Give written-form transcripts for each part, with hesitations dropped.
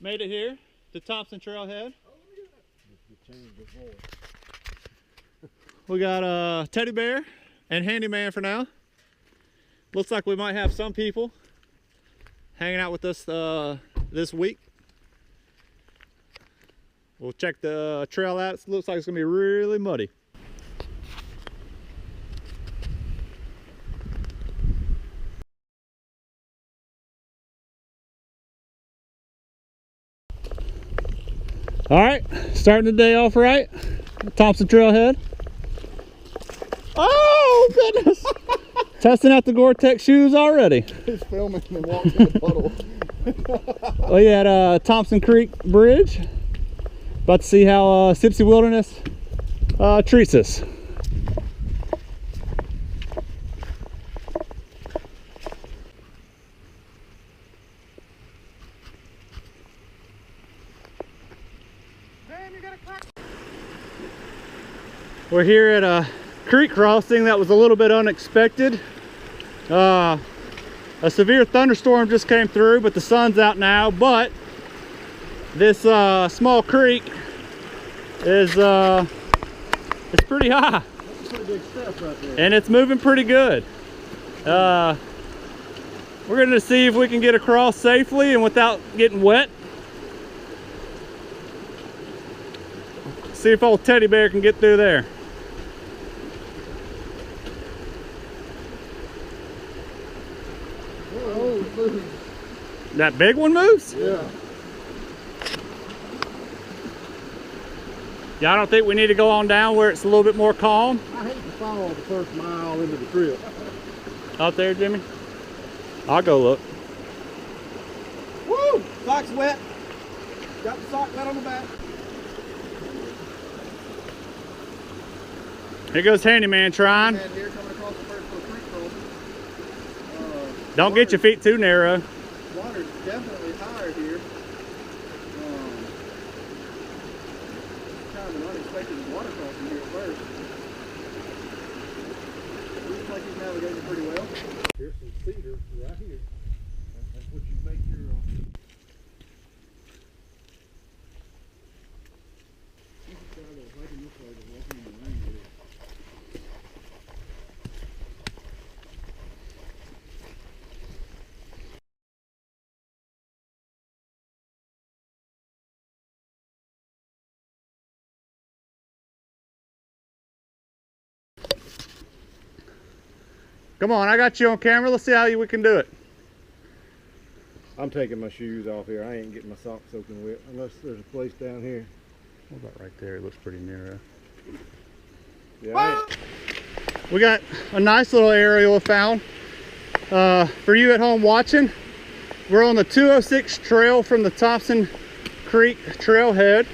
Made it here to Thompson Trailhead. We got a teddy bear and handyman for now. Looks like we might have some people hanging out with us this week. We'll check the trail out. It looks like it's gonna be really muddy. All right, starting the day off right. Thompson Trailhead. Oh goodness! Testing out the Gore-Tex shoes already. He's filming and walking in the puddle. We at Thompson Creek Bridge. About to see how Sipsey Wilderness treats us. We're here at a creek crossing that was a little bit unexpected. A severe thunderstorm just came through, but the sun's out now. But this small creek is it's pretty high. That's a pretty big step right there. And it's moving pretty good. We're gonna see if we can get across safely and without getting wet. See if old teddy bear can get through there. That big one moves? Yeah. Yeah, I don't think we need to go on down where it's a little bit more calm. I hate to fall the first mile into the trip. Out there, Jimmy? I'll go look. Woo! Sock's wet. Got the sock wet on the back. Here goes handyman trying. And here coming across the first little creek crossing. Don't get your feet too narrow. Water's definitely higher here. Kind of an unexpected water crossing here at first. Looks like he's navigating pretty well. Here's some cedar right here. That's what you make your. Come on, I got you on camera. Let's see how we can do it. I'm taking my shoes off here. I ain't getting my socks soaking wet unless there's a place down here. What about right there? It looks pretty narrow. Yeah. We got a nice little area we found. For you at home watching, we're on the 206 trail from the Thompson Creek Trailhead.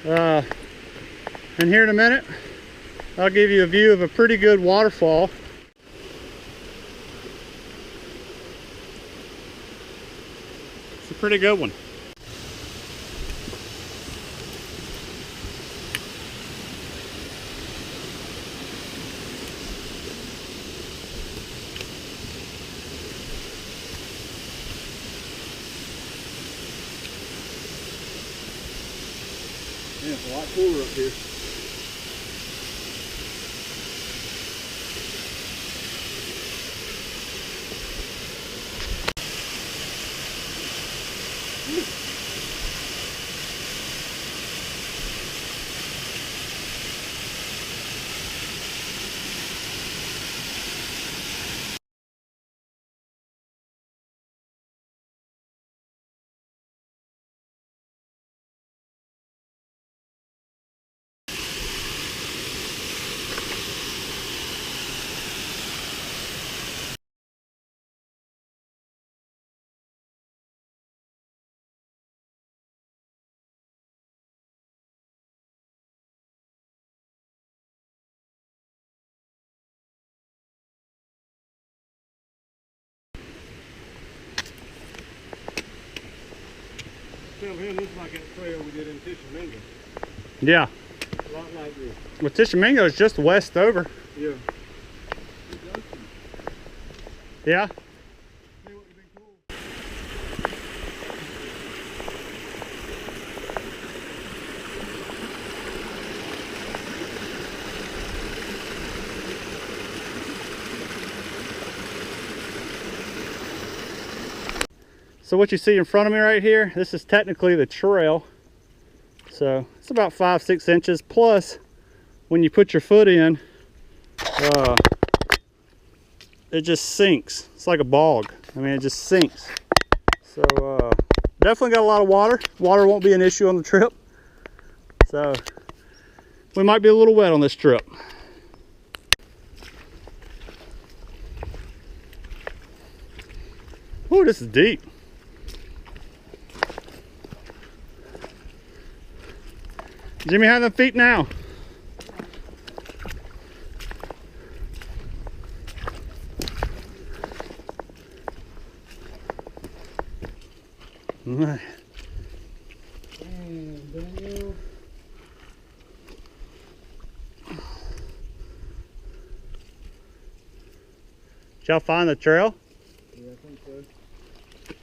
And here in a minute, I'll give you a view of a pretty good waterfall. It's a pretty good one. Yeah, it's a lot cooler up here. Down here looks like that trail we did in Tishomingo. Yeah. A lot like this. Well, Tishomingo is just west over. Yeah. Yeah. So what you see in front of me right here, this is technically the trail. So it's about 5-6 inches. Plus, when you put your foot in, it just sinks. It's like a bog. I mean, it just sinks. So definitely got a lot of water. Water won't be an issue on the trip. So we might be a little wet on this trip. Oh, this is deep. Jimmy, how are the feet now? All right. Did y'all find the trail? Yeah, I think so.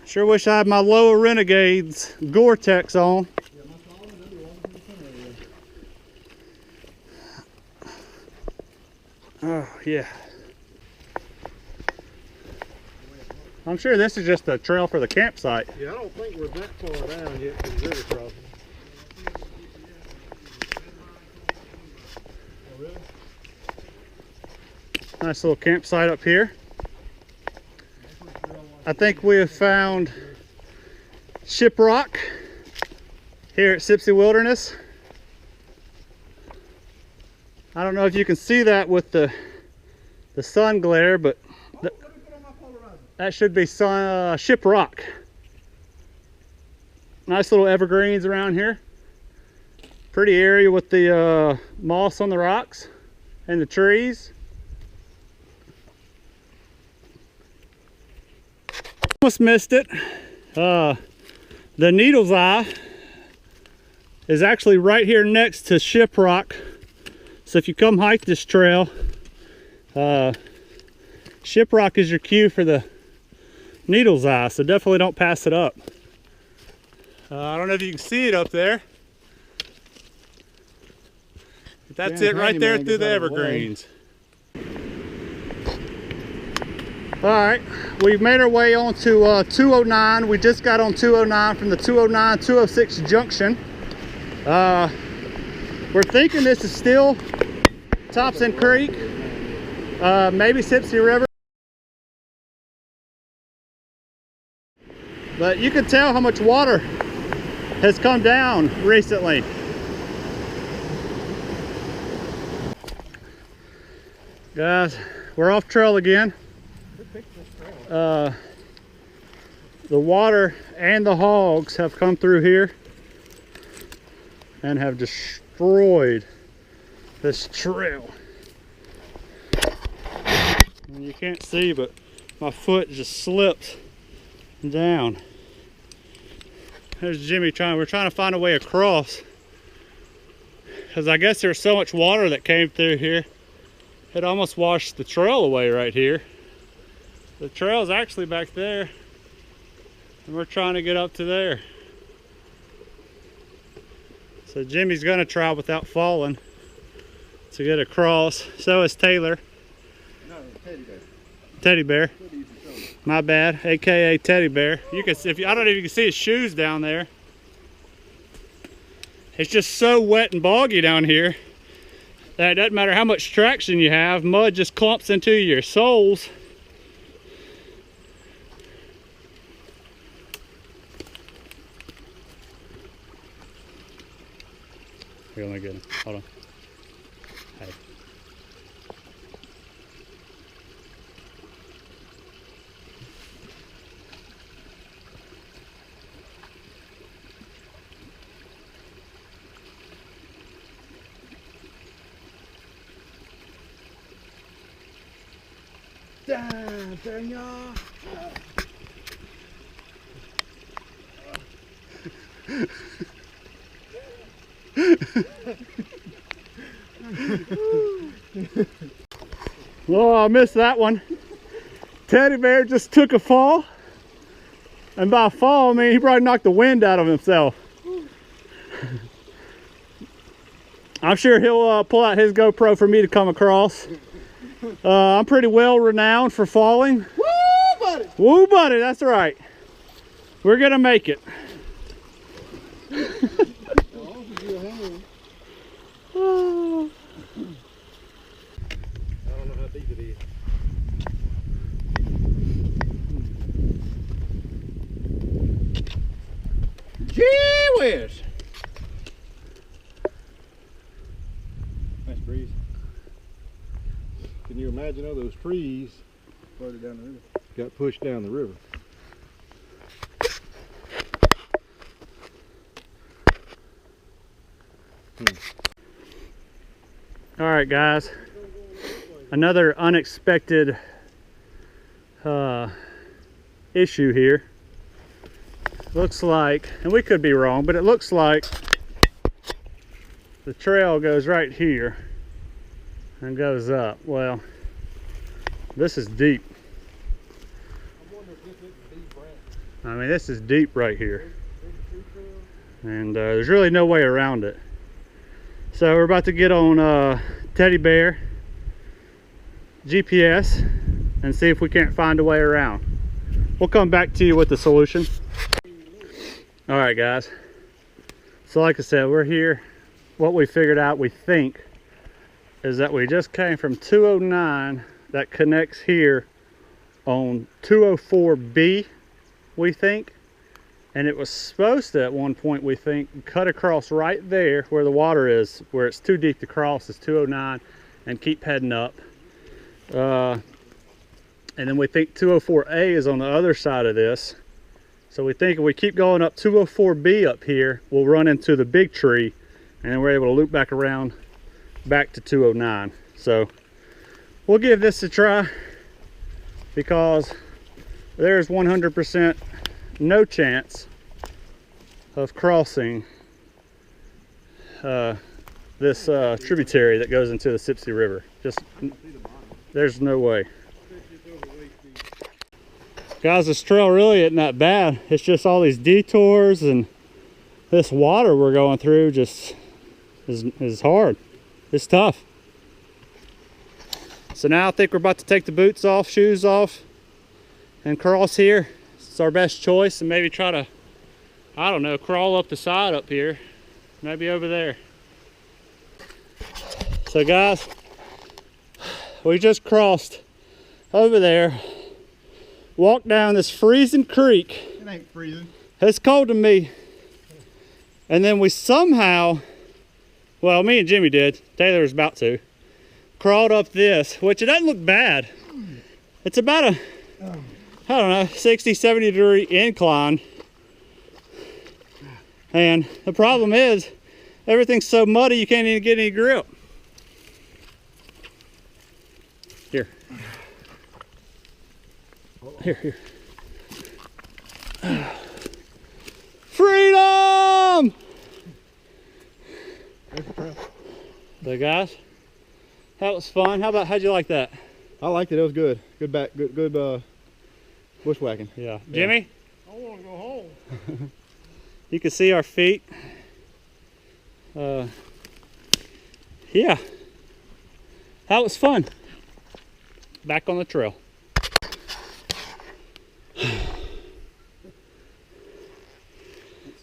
Sure wish I had my Loa Renegades Gore-Tex on. Oh, yeah. I'm sure this is just a trail for the campsite. Yeah, I don't think we're that far down yet to the river crossing. Oh, really? Nice little campsite up here. I think we have found shiprock here at Sipsey Wilderness. I don't know if you can see that with the sun glare, but that should be shiprock. Nice little evergreens around here. Pretty area with the moss on the rocks and the trees. Almost missed it. The Needle's Eye is actually right here next to shiprock. So if you come hike this trail, shiprock is your cue for the Needle's Eye, so definitely don't pass it up. I don't know if you can see it up there. But that's it right there through the evergreens. All right, we've made our way on to 209. We just got on 209 from the 209-206 junction. We're thinking this is still Thompson Creek, maybe Sipsey River. But you can tell how much water has come down recently. Guys, we're off trail again. The water and the hogs have come through here and have destroyed this trail. And you can't see, but my foot just slipped down. There's Jimmy we're trying to find a way across, because I guess there's so much water that came through here it almost washed the trail away right here. The trail's actually back there and we're trying to get up to there. So Jimmy's gonna try without falling to get across. So is Taylor. No, Teddy Bear. Teddy Bear. My bad, aka Teddy Bear. You can see, I don't know if you can see his shoes down there. It's just so wet and boggy down here that it doesn't matter how much traction you have, mud just clumps into your soles. Here, let me get him. Hold on. Hey. Dang y'all. Oh, I missed that one. Teddy Bear just took a fall. And by fall, I mean he probably knocked the wind out of himself. I'm sure he'll pull out his GoPro for me to come across. I'm pretty well renowned for falling. Woo, buddy! Woo, buddy, that's right. We're gonna make it. Oh. I don't know how deep it is. Gee whiz! Nice breeze. Can you imagine all those trees floated down the river? Got pushed down the river. All right, guys. Another unexpected issue here. Looks like, and we could be wrong, but it looks like the trail goes right here and goes up. Well, this is deep. I mean, this is deep right here. And there's really no way around it. So we're about to get on Teddy Bear GPS and see if we can't find a way around. We'll come back to you with the solution. All right, guys. So like I said, we're here. What we figured out, we think, is that we just came from 209 that connects here on 204B, we think. And it was supposed to, at one point, we think, cut across right there where the water is, where it's too deep to cross, is 209, and keep heading up. And then we think 204A is on the other side of this. So we think if we keep going up 204B up here, we'll run into the big tree, and then we're able to loop back around back to 209. So we'll give this a try, because there's 100% no chance of crossing this tributary that goes into the Sipsey River. Just, there's no way. Guys, this trail really isn't that bad. It's just all these detours and this water we're going through just is hard. It's tough. So now I think we're about to take the boots off, shoes off, and cross here. It's our best choice, and maybe try to, I don't know, crawl up the side up here. Maybe over there. So guys, we just crossed over there. Walked down this freezing creek. It ain't freezing. It's cold to me. And then we somehow, well, me and Jimmy did. Taylor was about to. Crawled up this, which it doesn't look bad. It's about a, I don't know, 60, 70 degree incline. And the problem is, everything's so muddy you can't even get any grip. Here. Here. Freedom! So guys, that was fun. How'd you like that? I liked it. It was good. Good bushwhacking. Yeah. Jimmy? I want to go home. You can see our feet. Yeah. That was fun. Back on the trail.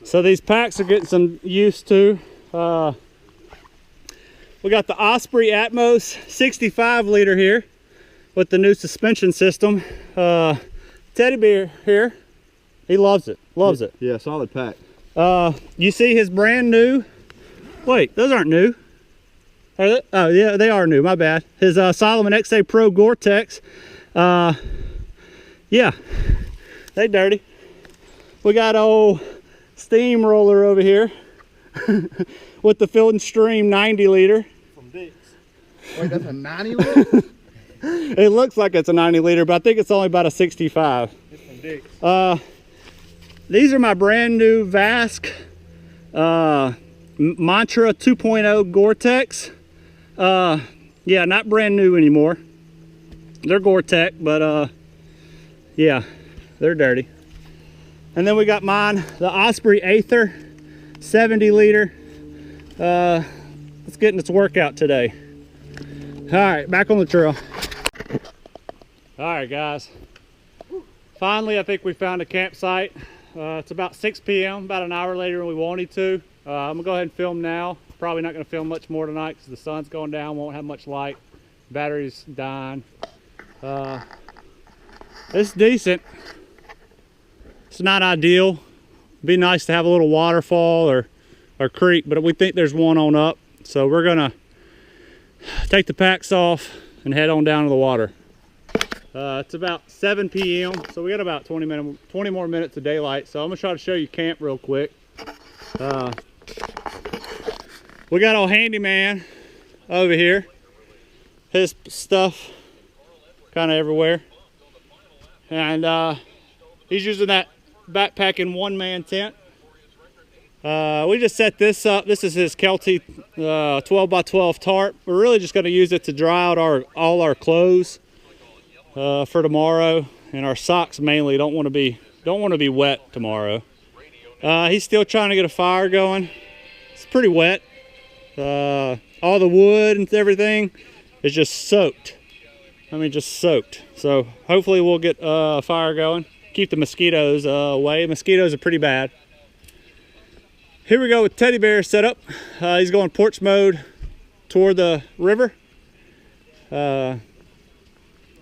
So these packs are getting some use to. We got the Osprey Atmos 65 liter here with the new suspension system. Teddy Bear here, he loves it. Yeah, solid pack. You see his brand new, wait, those aren't new. Are they? Oh yeah, they are new, my bad. His Solomon XA Pro Gore-Tex. Yeah, they dirty. We got old steamroller over here with the Field and Stream 90 liter. From Dick's. Wait, that's a 90 liter? It looks like it's a 90 liter, but I think it's only about a 65. It's from Dick's. These are my brand new Vask Mantra 2.0 Gore-Tex. Yeah, not brand new anymore. They're Gore-Tex, but yeah, they're dirty. And then we got mine, the Osprey Aether 70 liter. It's getting its workout today. All right, back on the trail. All right, guys. Finally, I think we found a campsite. It's about 6 p.m., about an hour later than we wanted to. I'm gonna go ahead and film now. Probably not gonna film much more tonight because the sun's going down, won't have much light. Battery's dying. It's decent. It's not ideal. Be nice to have a little waterfall or creek, but we think there's one on up. So we're gonna take the packs off and head on down to the water. It's about 7 p.m. so we got about 20 more minutes of daylight. So I'm gonna try to show you camp real quick. We got old handyman over here. His stuff kind of everywhere, and he's using that backpacking one-man tent. We just set this up. This is his Kelty 12 by 12 tarp. We're really just going to use it to dry out all our clothes for tomorrow, and our socks mainly don't want to be wet tomorrow. He's still trying to get a fire going. It's pretty wet. All the wood and everything is just soaked. I mean, just soaked. So hopefully we'll get a fire going. Keep the mosquitoes away. Mosquitoes are pretty bad. Here we go with Teddy Bear set up. He's going porch mode toward the river. You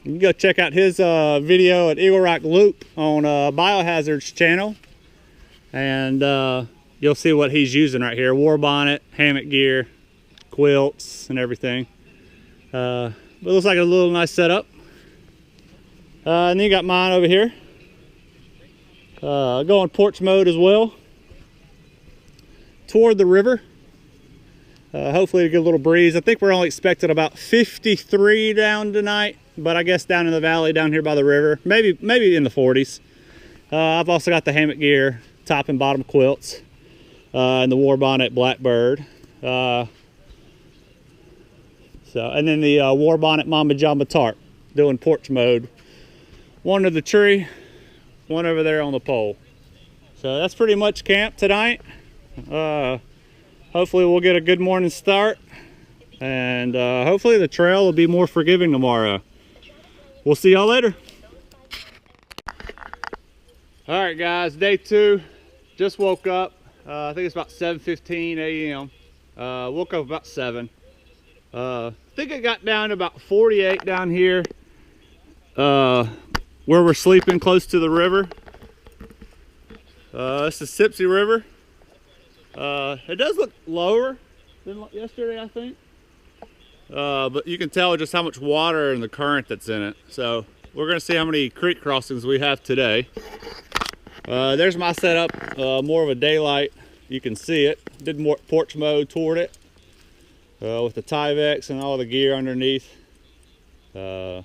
can go check out his video at Eagle Rock Loop on Biohazard's channel, and you'll see what he's using right here. War bonnet, hammock gear, quilts, and everything. But it looks like a little nice setup. And then you got mine over here. Going porch mode as well. Toward the river. Hopefully to get a little breeze. I think we're only expecting about 53 down tonight, but I guess down in the valley down here by the river, maybe in the 40s. I've also got the hammock gear, top and bottom quilts, and the war bonnet Blackbird. And then the war bonnet Mamba Jamba tarp, doing porch mode. One to the tree, one over there on the pole. So that's pretty much camp tonight. Hopefully we'll get a good morning start, and hopefully the trail will be more forgiving tomorrow. We'll see y'all later. All right, guys, day 2. Just woke up. I think it's about 7:15 a.m. Woke up about 7. I think it got down to about 48 down here, where we're sleeping close to the river. This is Sipsey River. It does look lower than yesterday, I think. But you can tell just how much water and the current that's in it. So we're gonna see how many creek crossings we have today. There's my setup, more of a daylight. You can see it. Did more porch mode toward it, with the Tyvek and all the gear underneath. Here's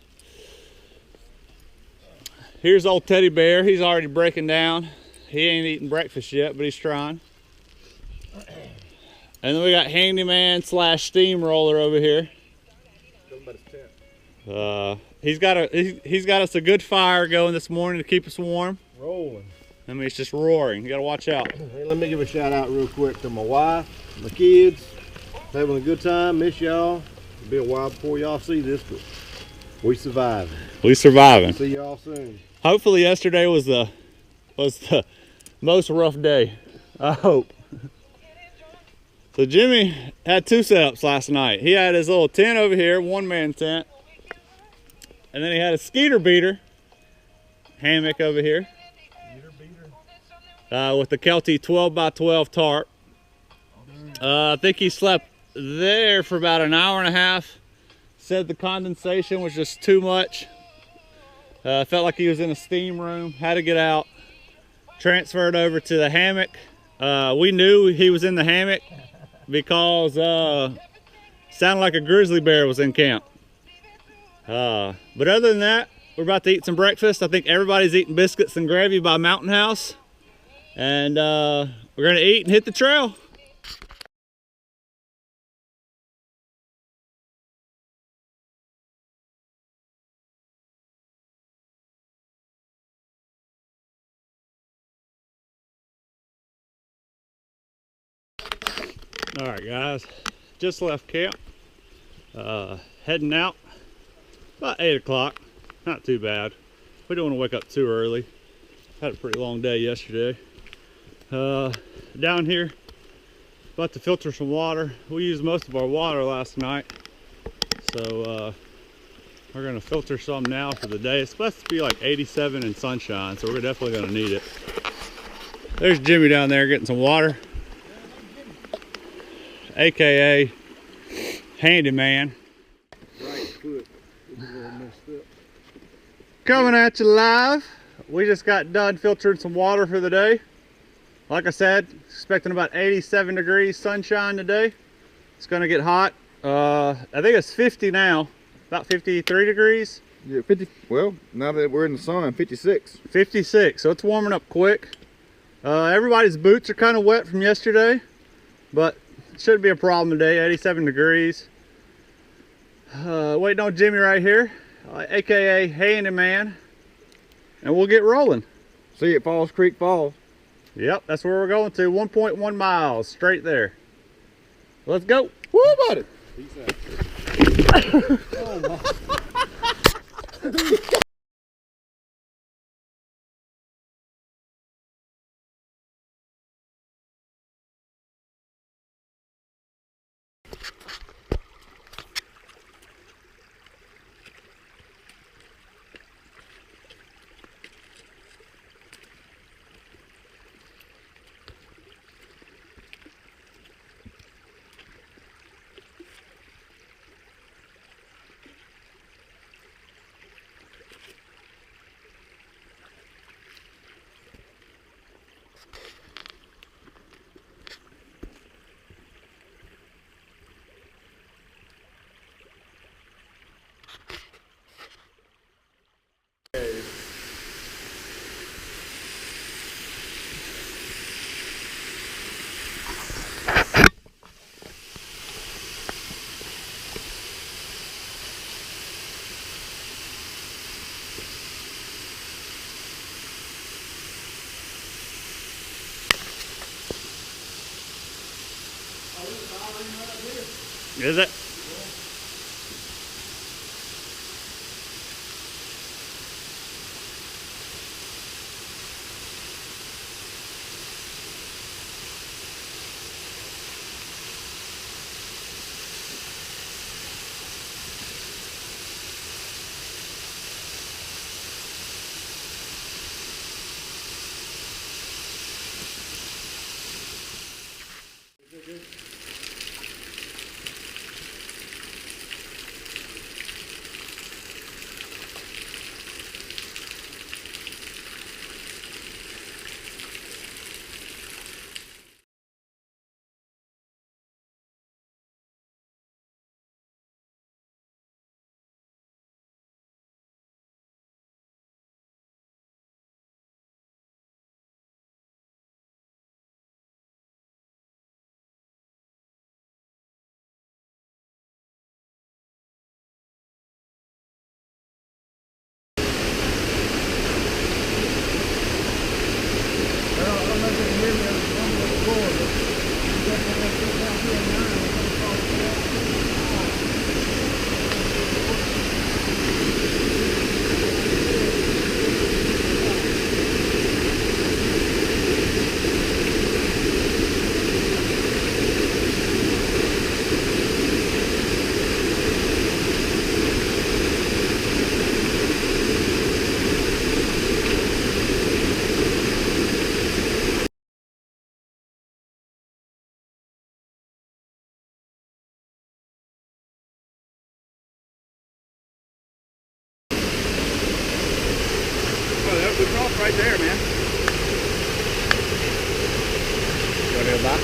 old Teddy Bear. He's already breaking down. He ain't eating breakfast yet, but he's trying. And then we got handyman / steamroller over here. He's got us a good fire going this morning to keep us warm. Rolling. I mean, it's just roaring. You gotta watch out. Hey, let me give a shout out real quick to my wife, my kids. Having a good time. Miss y'all. It'll be a while before y'all see this, but we surviving. We surviving. See y'all soon. Hopefully yesterday was the most rough day. I hope. So Jimmy had 2 setups last night. He had his little tent over here, one-man tent. And then he had a skeeter beater hammock over here. With the Kelty 12 by 12 tarp. I think he slept there for about an hour and a half. Said the condensation was just too much. Felt like he was in a steam room. Had to get out. Transferred over to the hammock. We knew he was in the hammock because sounded like a grizzly bear was in camp. But other than that, we're about to eat some breakfast. I think everybody's eating biscuits and gravy by Mountain House. And we're gonna eat and hit the trail. All right, guys, just left camp, heading out about 8 o'clock. Not too bad. We don't want to wake up too early. Had a pretty long day yesterday. Down here, about to filter some water. We used most of our water last night, so we're gonna filter some now for the day. It's supposed to be like 87 and sunshine, so we're definitely gonna need it. There's Jimmy down there getting some water, aka handyman. Right foot is a little messed up. Coming at you live. We just got done filtering some water for the day. Like I said, expecting about 87 degrees sunshine today. It's gonna get hot. I think it's 50 now, about 53 degrees. Yeah, 50. Well, now that we're in the sun, 56. 56, so it's warming up quick. Everybody's boots are kind of wet from yesterday, but it shouldn't be a problem today. 87 degrees. Waiting on Jimmy right here, aka Handyman, and we'll get rolling. See you at Falls Creek Falls. Yep, that's where we're going to. 1.1 miles straight there. Let's go. Woo, buddy. Peace out. Oh my. Is it? We crossed right there, man. You want to go back?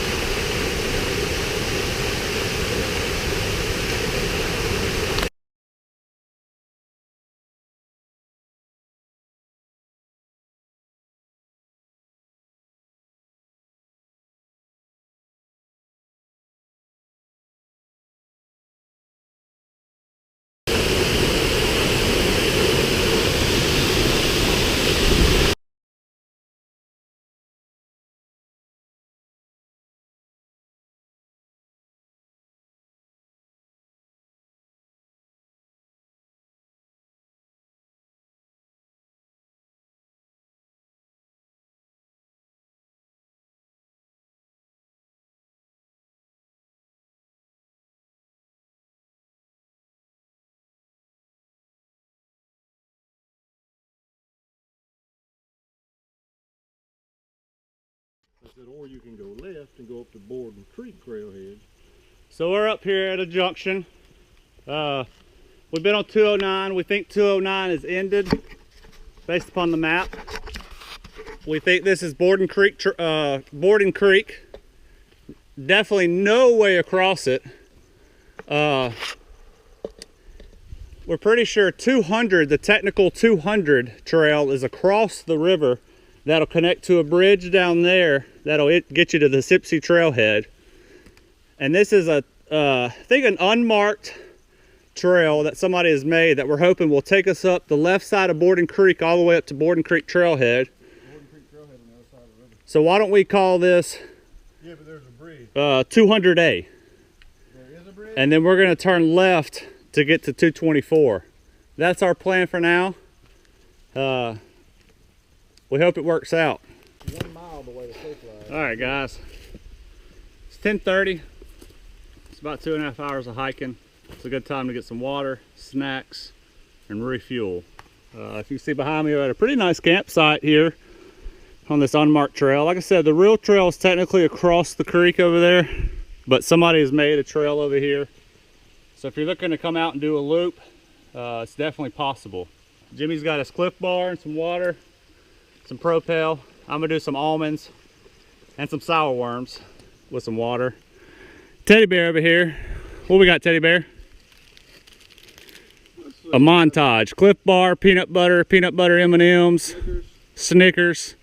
said, or you can go left and go up to Borden Creek trailhead. So we're up here at a junction. We've been on 209. We think 209 is ended based upon the map. We think this is Borden Creek. Borden Creek. Definitely no way across it. We're pretty sure 200, the technical 200 trail is across the river. That'll connect to a bridge down there. That'll get you to the Sipsey trailhead. And this is I think an unmarked trail that somebody has made that we're hoping will take us up the left side of Borden Creek all the way up to Borden Creek trailhead. Borden Creek trailhead on the other side of the river. So why don't we call this? Yeah, but there's a bridge. 200A. There is a bridge. And then we're gonna turn left to get to 224. That's our plan for now. We hope it works out. 1 mile the way the safe lies. All right, guys. It's 10:30. It's about 2.5 hours of hiking. It's a good time to get some water, snacks, and refuel. If you see behind me, we're at a pretty nice campsite here on this unmarked trail. Like I said, the real trail is technically across the creek over there, but somebody has made a trail over here. So if you're looking to come out and do a loop, it's definitely possible. Jimmy's got his Cliff Bar and some water, some Propel. I'm gonna do some almonds and some sour worms with some water. Teddy Bear over here. What we got, Teddy Bear? A montage. Cliff Bar, peanut butter M&Ms, Snickers,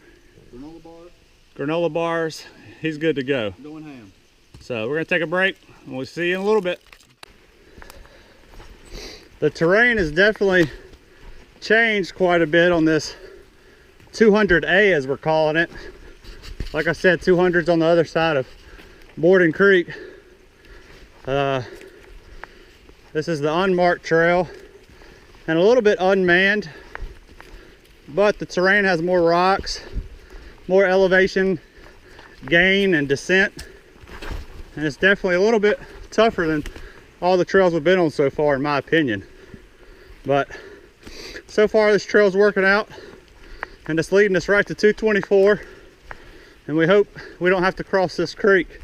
granola bars. He's good to go. Going ham. So we're gonna take a break and we'll see you in a little bit. The terrain has definitely changed quite a bit on this 200A, as we're calling it. Like I said, 200's on the other side of Borden Creek. This is the unmarked trail and a little bit unmanned, but the terrain has more rocks, more elevation gain and descent, and it's definitely a little bit tougher than all the trails we've been on so far, in my opinion. But so far this trail's working out, and it's leading us right to 224, and we hope we don't have to cross this creek.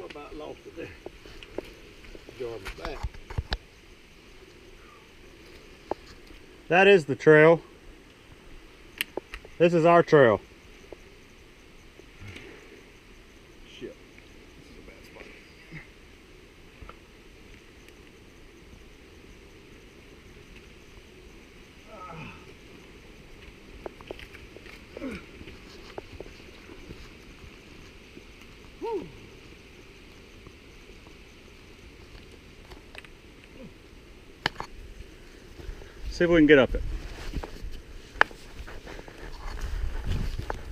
About lost it there. Go on the back. That is the trail. This is our trail. Shit. This is a bad spot. See if we can get up it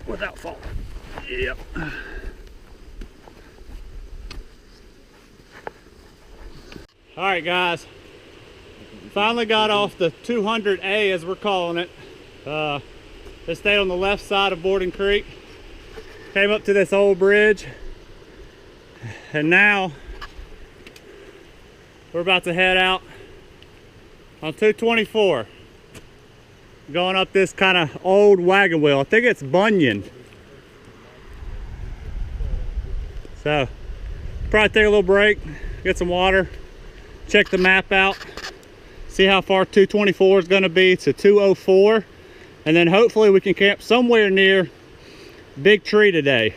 without falling. Yep. All right, guys. Finally got off the 200A, as we're calling it. They stayed on the left side of Borden Creek. Came up to this old bridge, and now we're about to head out on 224, going up this kind of old wagon wheel. I think it's Bunyan. So probably take a little break, get some water, check the map out, see how far 224 is going to be to 204, and then hopefully we can camp somewhere near Big Tree today.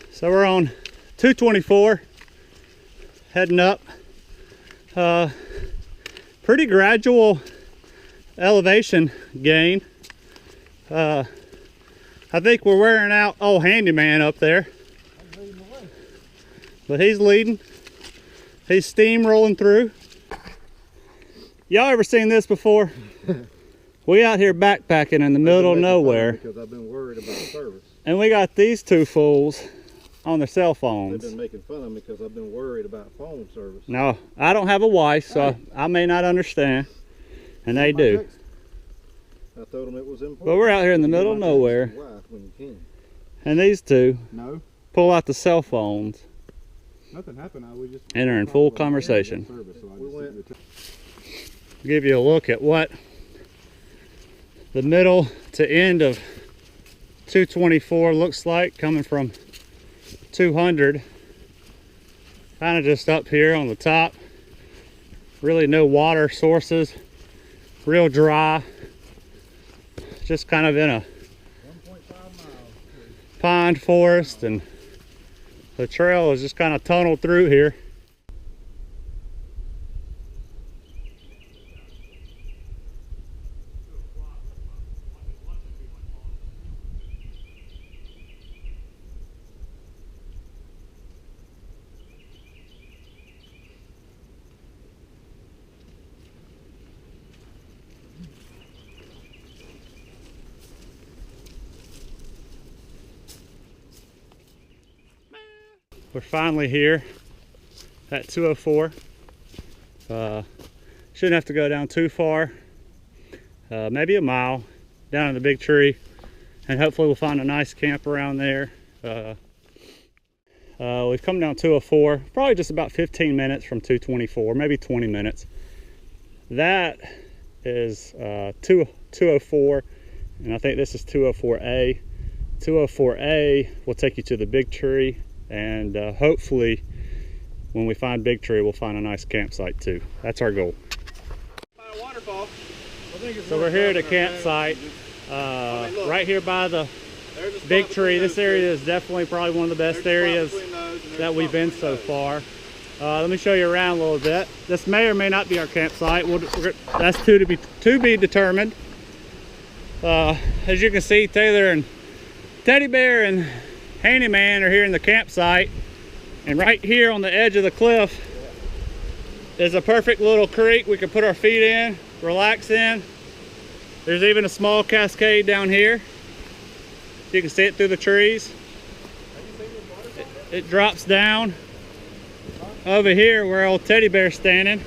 So we're on 224, heading up. Pretty gradual elevation gain. I think we're wearing out old handyman up there. But he's leading. He's steamrolling through. Y'all ever seen this before? We out here backpacking in the middle of nowhere. Because I've been worried about service. And we got these two fools on their cell phones. They've been making fun of me because I've been worried about phone service. No, I don't have a wife, so I may not understand. And they do. Text. I told them it was important. But we're out here in the middle of nowhere. When you can. And these two No, pull out the cell phones nothing happened. We just and are in full conversation. service, so I We went. Give you a look at what the middle to end of 224 looks like coming from 200. Kind of just up here on the top. Really no water sources. Real dry. Just kind of in a 1.5 miles. pine forest, and the trail is just kind of tunneled through here. We're finally here at 204. Shouldn't have to go down too far, maybe a mile down in the Big Tree, and hopefully we'll find a nice camp around there. We've come down 204, probably just about 15 minutes from 224, maybe 20 minutes. That is 204, and I think this is 204A. 204A will take you to the Big Tree, and hopefully when we find Big Tree we'll find a nice campsite too. That's our goal. By a waterfall. So we're here at a campsite right here by the Big Tree. This area is definitely probably one of the best areas that we've been so far. Let me show you around a little bit. This may or may not be our campsite. That's to be determined. As you can see, Taylor and Teddy Bear and Handyman are here in the campsite, and right here on the edge of the cliff is a perfect little creek we can put our feet in, relax in. There's even a small cascade down here. You can see it through the trees. It drops down over here where old Teddy Bear's standing.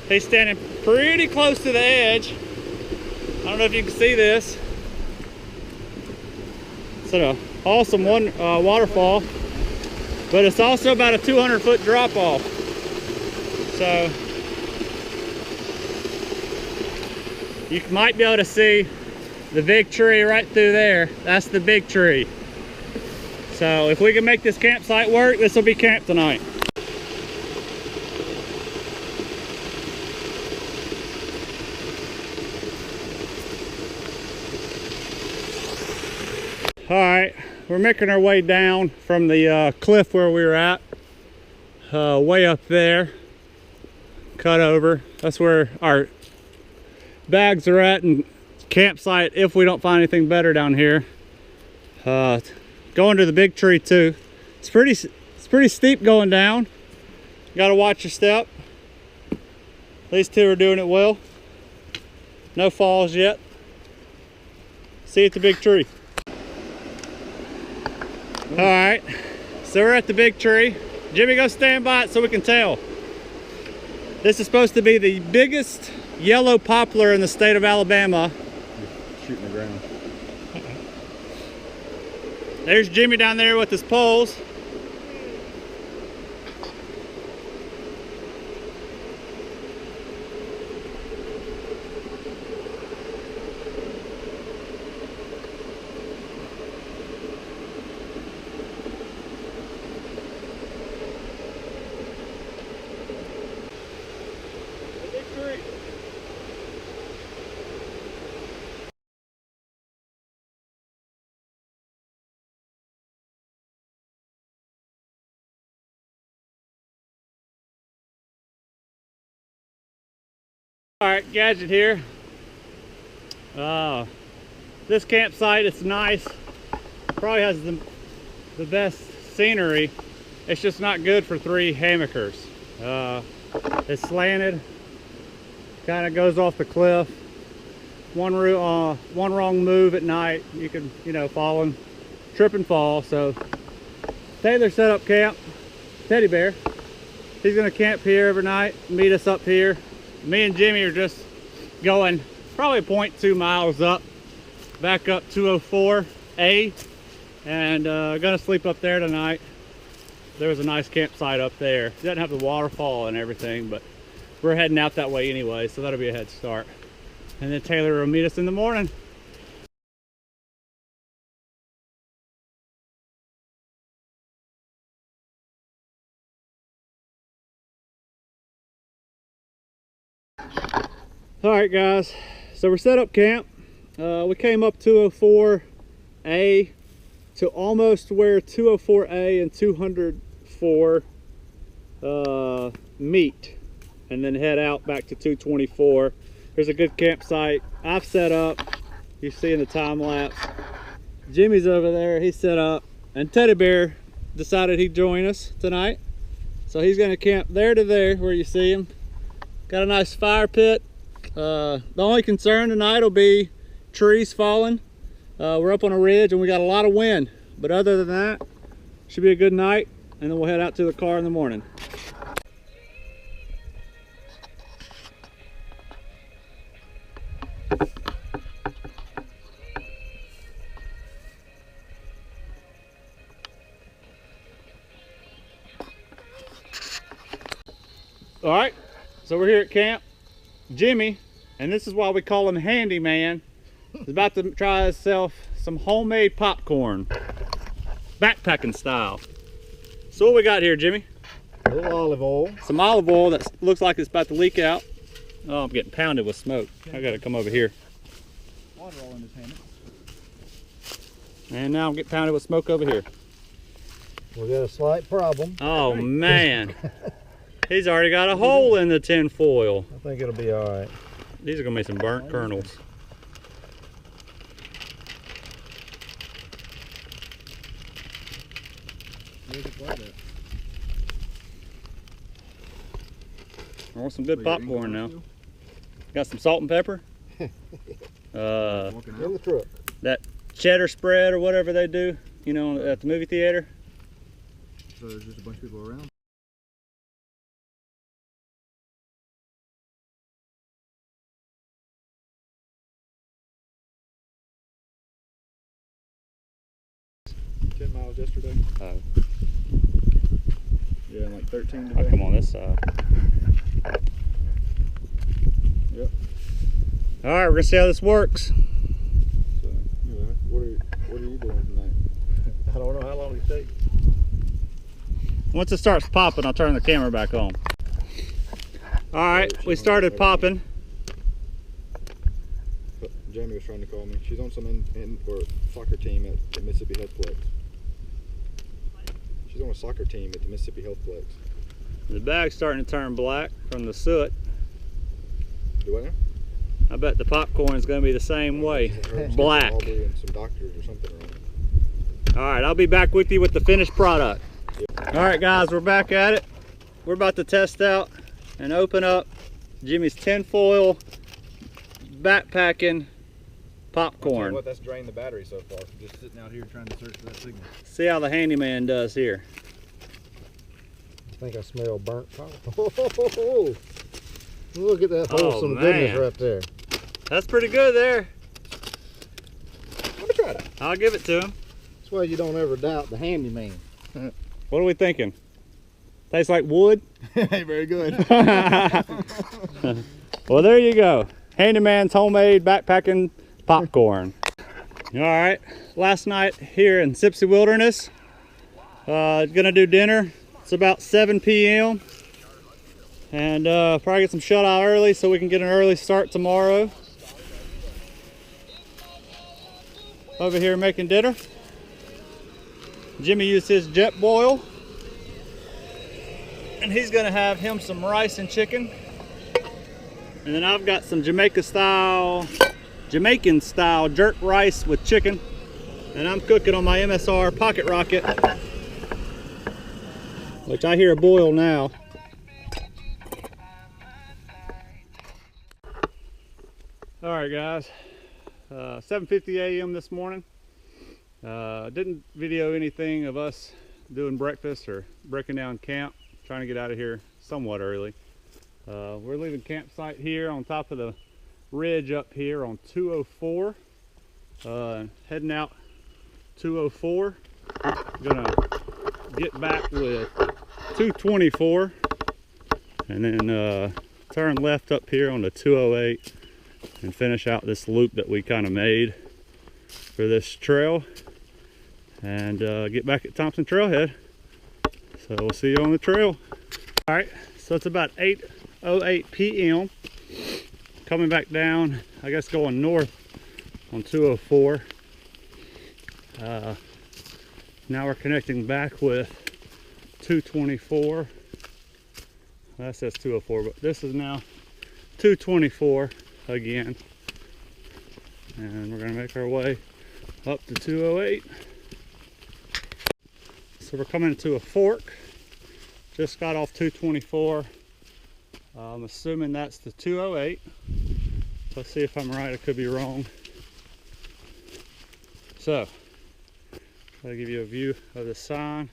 He's standing pretty close to the edge. I don't know if you can see this. It's an awesome waterfall, but it's also about a 200-foot drop off. So you might be able to see the Big Tree right through there. That's the Big Tree. So if we can make this campsite work, this will be camp tonight. All right, we're making our way down from the cliff where we were at, way up there, cut over. That's where our bags are at and campsite if we don't find anything better down here. Going to the Big Tree too. It's pretty steep going down. Got to watch your step. These two are doing it well. No falls yet. See you at the Big Tree. All right, so we're at the Big Tree. Jimmy, go stand by it so we can tell. This is supposed to be the biggest yellow poplar in the state of Alabama. Just shooting the ground. There's Jimmy down there with his poles. Alright, Gadget here. This campsite, it's nice. Probably has the best scenery. It's just not good for 3 hammockers. It's slanted, kind of goes off the cliff. One wrong move at night, you could, fall and trip and fall. So Taylor set up camp. Teddy Bear. He's gonna camp here every night, meet us up here. Me and Jimmy are just going probably 0.2 miles up, back up 204A, and gonna sleep up there tonight. There's a nice campsite up there. It doesn't have the waterfall and everything, but we're heading out that way anyway, so that'll be a head start. And then Taylor will meet us in the morning. All right, guys, so we're set up camp. We came up 204A to almost where 204A and 204 meet, and then head out back to 224. There's a good campsite I've set up. You see in the time lapse. Jimmy's over there, he's set up, and Teddy Bear decided he'd join us tonight. So he's gonna camp there to there where you see him. Got a nice fire pit. The only concern tonight will be trees falling. We're up on a ridge and we got a lot of wind, but other than that, should be a good night, and then we'll head out to the car in the morning. All right, so we're here at camp. Jimmy, and this is why we call him Handyman, is about to try himself some homemade popcorn, backpacking style. So what we got here, Jimmy? A little olive oil. Some olive oil that looks like it's about to leak out. Oh, I'm getting pounded with smoke. I gotta come over here. Water all in his hammock. And now I'm getting pounded with smoke over here. We got a slight problem. Oh man, he's already got a hole in the tin foil. I think it'll be all right. These are gonna be some burnt kernels. I want some good popcorn now. Got some salt and pepper. In the truck. That cheddar spread or whatever they do, at the movie theater. So there's just a bunch of people around. Miles yesterday. Yeah, like 13 today. I'll come on this side. Yep. All right, we're gonna see how this works. So, anyway, what are you doing tonight? I don't know how long it takes. Once it starts popping, I'll turn the camera back on. All right, we started popping. Jamie was trying to call me. She's on some or soccer team at the Mississippi Healthplex. She's on a soccer team at the Mississippi Healthplex. The bag's starting to turn black from the soot. Do I know? I bet the popcorn is going to be the same way, black. Aubrey and some doctors or something around. All right, I'll be back with you with the finished product. All right, guys, we're back at it. We're about to test out and open up Jimmy's tinfoil backpacking popcorn. What, that's drained the battery so far. Just sitting out here trying to search for that signal. See how the handyman does here. I think I smell burnt popcorn. Look at that wholesome goodness right there. That's pretty good there. Let me try that. I'll give it to him. That's why you don't ever doubt the handyman. What are we thinking? Tastes like wood? Very good. Well, there you go. Handyman's homemade backpacking popcorn. All right, last night here in Sipsey Wilderness. Gonna do dinner. It's about 7 p.m. And probably get some shut eye early so we can get an early start tomorrow. Over here making dinner. Jimmy used his jet boil. And he's gonna have him some rice and chicken. And then I've got some Jamaican style jerk rice with chicken. And I'm cooking on my MSR Pocket Rocket, which I hear boil now. All right, guys, 7:50 a.m. this morning. Didn't video anything of us doing breakfast or breaking down camp. Trying to get out of here somewhat early. We're leaving campsite here on top of the ridge up here on 204. Heading out 204. Gonna get back with 224 and then turn left up here on the 208 and finish out this loop that we kind of made for this trail and get back at Thompson Trailhead. So we'll see you on the trail. All right, so it's about 8:08 p.m. Coming back down, I guess going north on 204. Now we're connecting back with 224. That says 204, but this is now 224 again. And we're gonna make our way up to 208. So we're coming to a fork. Just got off 224. I'm assuming that's the 208. Let's see if I'm right, I could be wrong. So, I'll give you a view of the sign.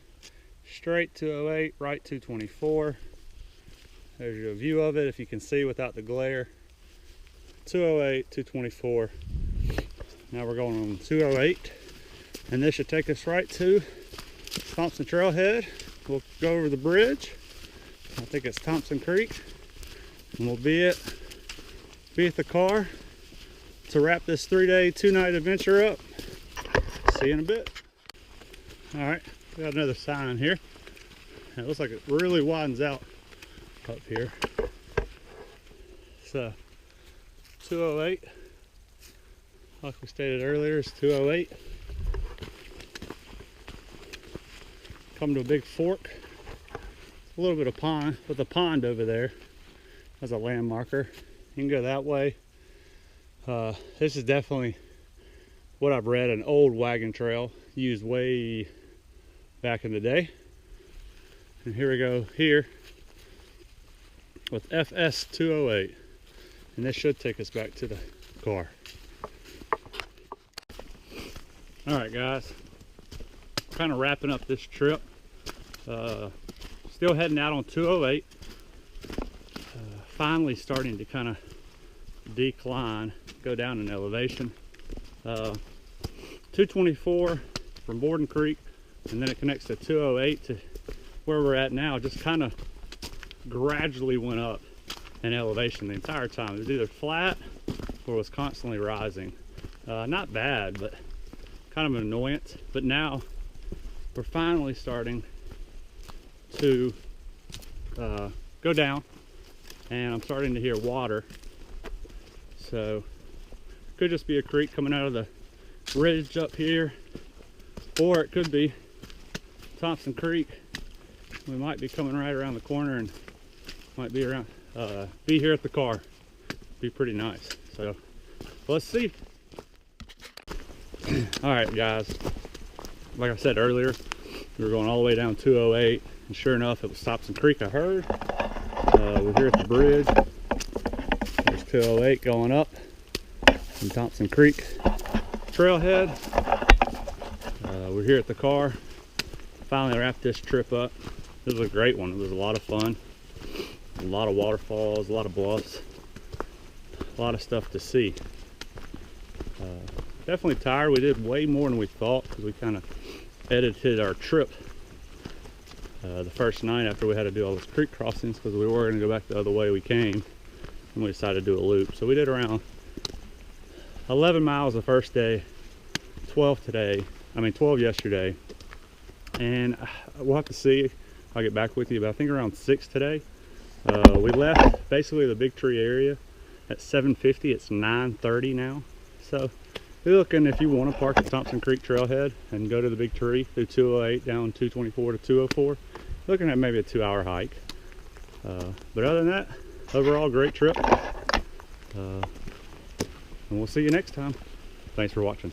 Straight 208, right 224. There's your view of it if you can see without the glare. 208, 224. Now we're going on 208. And this should take us right to Thompson Trailhead. We'll go over the bridge. I think it's Thompson Creek. And we'll be at the car to wrap this 3-day, 2-night adventure up. See you in a bit. All right, we got another sign here. It looks like it really widens out up here. So 208, like we stated earlier, is 208. Come to a big fork. A little bit of pond, with a pond over there as a land marker. You can go that way. This is definitely what I've read, an old wagon trail used way back in the day. And here we go here with FS 208. And this should take us back to the car. All right, guys, kind of wrapping up this trip. Still heading out on 208. Finally starting to kind of decline, go down in elevation. 224 from Borden Creek, and then it connects to 208 to where we're at now. Just kind of gradually went up in elevation the entire time. It was either flat or was constantly rising. Not bad, but kind of an annoyance. But now we're finally starting to go down, and I'm starting to hear water. So could just be a creek coming out of the ridge up here, or it could be Thompson Creek. We might be coming right around the corner and might be around be here at the car. Be pretty nice. So let's see. All right, guys, like I said earlier, we were going all the way down 208, and sure enough, it was Thompson Creek. I heard. We're here at the bridge. There's 208 going up from Thompson Creek Trailhead. We're here at the car. Finally wrapped this trip up. This was a great one. It was a lot of fun. A lot of waterfalls, a lot of bluffs, a lot of stuff to see. Definitely tired. We did way more than we thought because we kind of edited our trip the first night after we had to do all those creek crossings, because we were going to go back the other way we came, and we decided to do a loop. So we did around 11 miles the first day, 12 yesterday, and we'll have to see if I'll get back with you, but I think around 6 today. We left basically the Big Tree area at 7:50. It's 9:30 now, so you're looking, if you want to park at Thompson Creek Trailhead and go to the Big Tree through 208 down 224 to 204, looking at maybe a 2-hour hike. But other than that, overall great trip, and we'll see you next time. Thanks for watching.